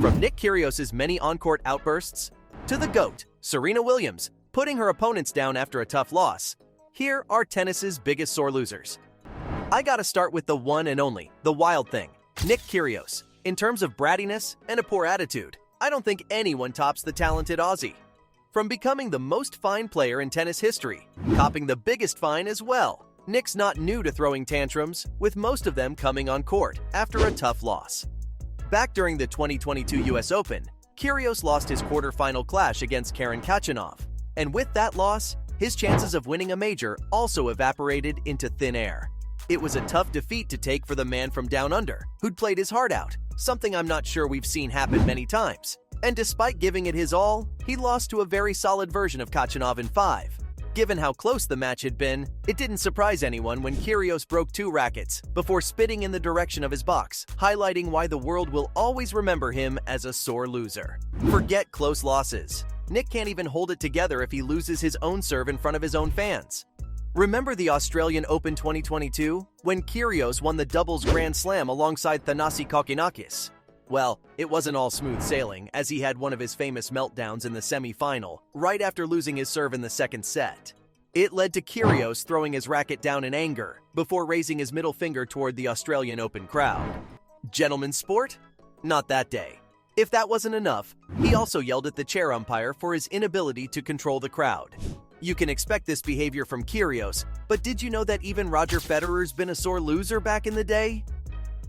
From Nick Kyrgios's many on-court outbursts to the GOAT, Serena Williams, putting her opponents down after a tough loss, here are tennis's biggest sore losers. I gotta start with the one and only, the wild thing, Nick Kyrgios. In terms of brattiness and a poor attitude, I don't think anyone tops the talented Aussie. From becoming the most fine player in tennis history, copping the biggest fine as well, Nick's not new to throwing tantrums, with most of them coming on court after a tough loss. Back during the 2022 US Open, Kyrgios lost his quarterfinal clash against Karen Khachanov, and with that loss, his chances of winning a major also evaporated into thin air. It was a tough defeat to take for the man from down under, who'd played his heart out, something I'm not sure we've seen happen many times. And despite giving it his all, he lost to a very solid version of Khachanov in 5. Given how close the match had been, it didn't surprise anyone when Kyrgios broke 2 rackets before spitting in the direction of his box, highlighting why the world will always remember him as a sore loser. Forget close losses. Nick can't even hold it together if he loses his own serve in front of his own fans. Remember the Australian Open 2022, when Kyrgios won the doubles Grand Slam alongside Thanasi Kokkinakis? Well, it wasn't all smooth sailing, as he had one of his famous meltdowns in the semi-final, right after losing his serve in the second set. It led to Kyrgios throwing his racket down in anger, before raising his middle finger toward the Australian Open crowd. Gentleman's sport? Not that day. If that wasn't enough, he also yelled at the chair umpire for his inability to control the crowd. You can expect this behavior from Kyrgios, but did you know that even Roger Federer's been a sore loser back in the day?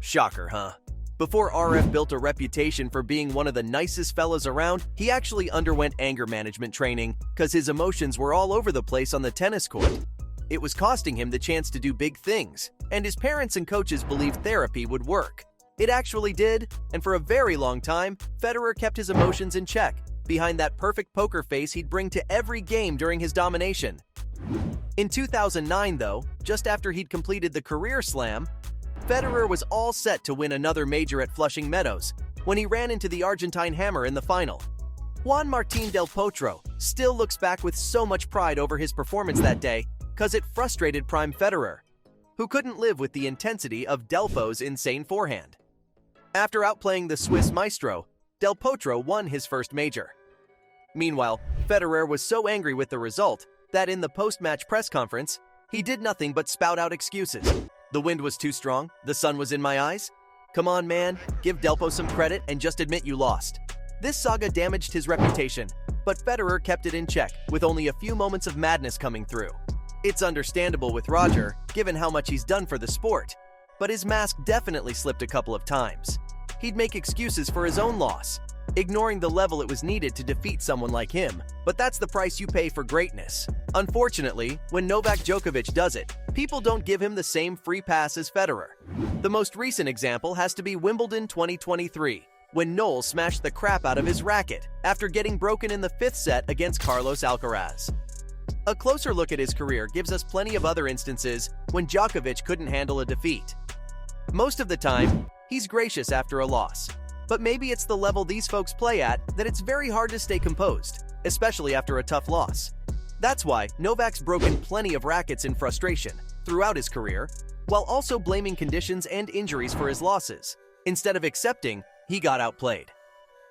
Shocker, huh? Before RF built a reputation for being one of the nicest fellas around, he actually underwent anger management training because his emotions were all over the place on the tennis court. It was costing him the chance to do big things, and his parents and coaches believed therapy would work. It actually did, and for a very long time, Federer kept his emotions in check, behind that perfect poker face he'd bring to every game during his domination. In 2009, though, just after he'd completed the career slam, Federer was all set to win another major at Flushing Meadows when he ran into the Argentine hammer in the final. Juan Martín del Potro still looks back with so much pride over his performance that day because it frustrated prime Federer, who couldn't live with the intensity of Delfo's insane forehand. After outplaying the Swiss maestro, del Potro won his first major. Meanwhile, Federer was so angry with the result that in the post-match press conference, he did nothing but spout out excuses. The wind was too strong, the sun was in my eyes. Come on, man, give Delpo some credit and just admit you lost. This saga damaged his reputation, but Federer kept it in check, with only a few moments of madness coming through. It's understandable with Roger, given how much he's done for the sport, but his mask definitely slipped a couple of times. He'd make excuses for his own loss, ignoring the level it was needed to defeat someone like him, but that's the price you pay for greatness. Unfortunately, when Novak Djokovic does it, people don't give him the same free pass as Federer. The most recent example has to be Wimbledon 2023, when Noel smashed the crap out of his racket after getting broken in the 5th set against Carlos Alcaraz. A closer look at his career gives us plenty of other instances when Djokovic couldn't handle a defeat. Most of the time, he's gracious after a loss. But maybe it's the level these folks play at that it's very hard to stay composed, especially after a tough loss. That's why Novak's broken plenty of rackets in frustration throughout his career, while also blaming conditions and injuries for his losses, instead of accepting he got outplayed.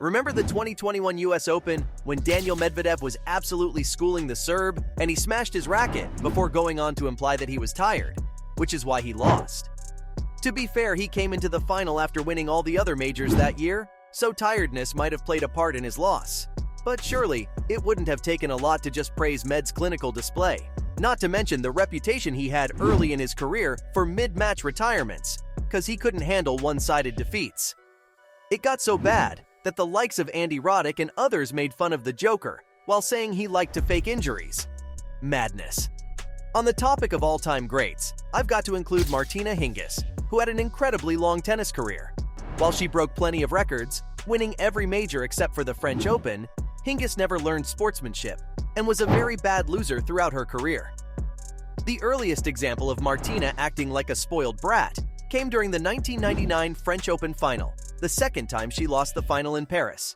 Remember the 2021 US Open when Daniel Medvedev was absolutely schooling the Serb and he smashed his racket before going on to imply that he was tired, which is why he lost. To be fair, he came into the final after winning all the other majors that year, so tiredness might have played a part in his loss. But surely, it wouldn't have taken a lot to just praise Med's clinical display, not to mention the reputation he had early in his career for mid-match retirements, because he couldn't handle one-sided defeats. It got so bad that the likes of Andy Roddick and others made fun of the Joker, while saying he liked to fake injuries. Madness. On the topic of all-time greats, I've got to include Martina Hingis, who had an incredibly long tennis career. While she broke plenty of records, winning every major except for the French Open, Hingis never learned sportsmanship and was a very bad loser throughout her career. The earliest example of Martina acting like a spoiled brat came during the 1999 French Open final, the second time she lost the final in Paris.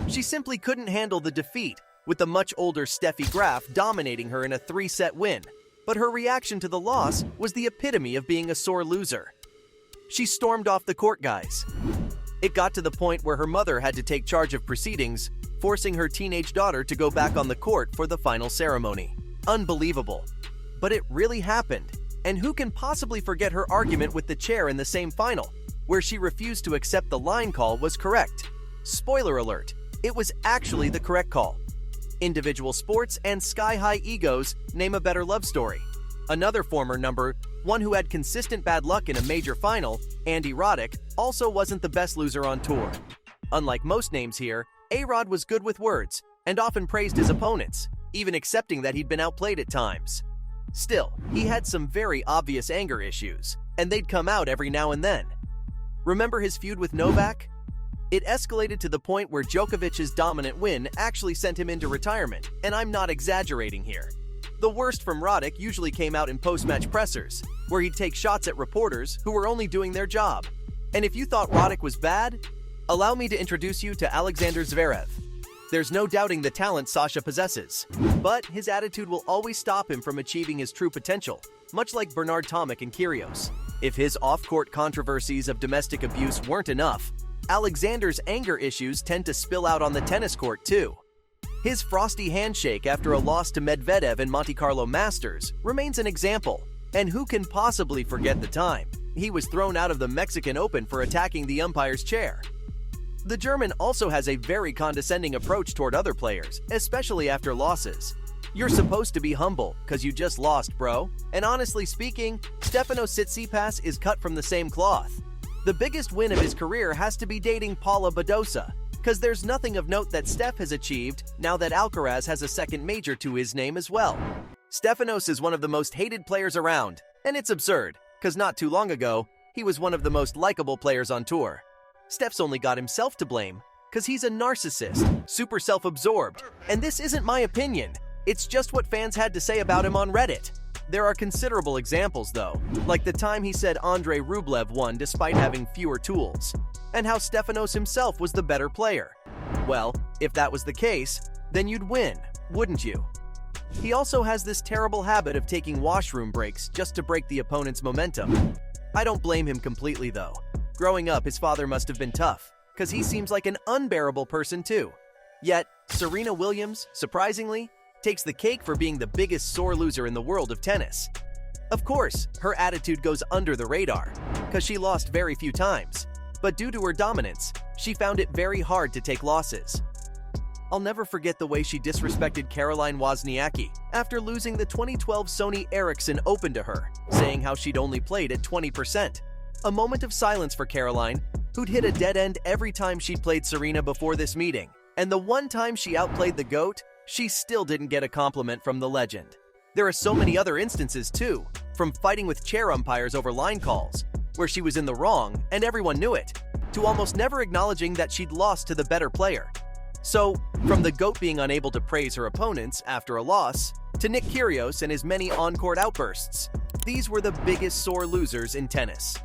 She simply couldn't handle the defeat, with the much older Steffi Graf dominating her in a 3-set win, but her reaction to the loss was the epitome of being a sore loser. She stormed off the court, guys. It got to the point where her mother had to take charge of proceedings, forcing her teenage daughter to go back on the court for the final ceremony. Unbelievable. But it really happened. And who can possibly forget her argument with the chair in the same final, where she refused to accept the line call was correct? Spoiler alert, it was actually the correct call. Individual sports and sky-high egos name a better love story. Another former number one who had consistent bad luck in a major final, Andy Roddick, also wasn't the best loser on tour. Unlike most names here, A-Rod was good with words and often praised his opponents, even accepting that he'd been outplayed at times. Still, he had some very obvious anger issues, and they'd come out every now and then. Remember his feud with Novak? It escalated to the point where Djokovic's dominant win actually sent him into retirement, and I'm not exaggerating here. The worst from Roddick usually came out in post-match pressers, where he'd take shots at reporters who were only doing their job. And if you thought Roddick was bad, allow me to introduce you to Alexander Zverev. There's no doubting the talent Sasha possesses, but his attitude will always stop him from achieving his true potential, much like Bernard Tomic and Kyrgios. If his off-court controversies of domestic abuse weren't enough, Alexander's anger issues tend to spill out on the tennis court too. His frosty handshake after a loss to Medvedev in Monte Carlo Masters remains an example, and who can possibly forget the time he was thrown out of the Mexican Open for attacking the umpire's chair? The German also has a very condescending approach toward other players, especially after losses. You're supposed to be humble, cause you just lost, bro. And honestly speaking, Stefanos Tsitsipas is cut from the same cloth. The biggest win of his career has to be dating Paula Badosa, cause there's nothing of note that Steph has achieved now that Alcaraz has a second major to his name as well. Stefanos is one of the most hated players around, and it's absurd, cause not too long ago, he was one of the most likable players on tour. Steph's only got himself to blame, cause he's a narcissist, super self-absorbed, and this isn't my opinion, it's just what fans had to say about him on Reddit. There are considerable examples though, like the time he said Andrei Rublev won despite having fewer tools, and how Stefanos himself was the better player. Well, if that was the case, then you'd win, wouldn't you? He also has this terrible habit of taking washroom breaks just to break the opponent's momentum. I don't blame him completely though. Growing up, his father must have been tough, cause he seems like an unbearable person too. Yet, Serena Williams, surprisingly, takes the cake for being the biggest sore loser in the world of tennis. Of course, her attitude goes under the radar, cause she lost very few times. But due to her dominance, she found it very hard to take losses. I'll never forget the way she disrespected Caroline Wozniacki after losing the 2012 Sony Ericsson Open to her, saying how she'd only played at 20%. A moment of silence for Caroline, who'd hit a dead end every time she'd played Serena before this meeting. And the one time she outplayed the GOAT, she still didn't get a compliment from the legend. There are so many other instances too, from fighting with chair umpires over line calls, where she was in the wrong and everyone knew it, to almost never acknowledging that she'd lost to the better player. So, from the GOAT being unable to praise her opponents after a loss, to Nick Kyrgios and his many on-court outbursts, these were the biggest sore losers in tennis.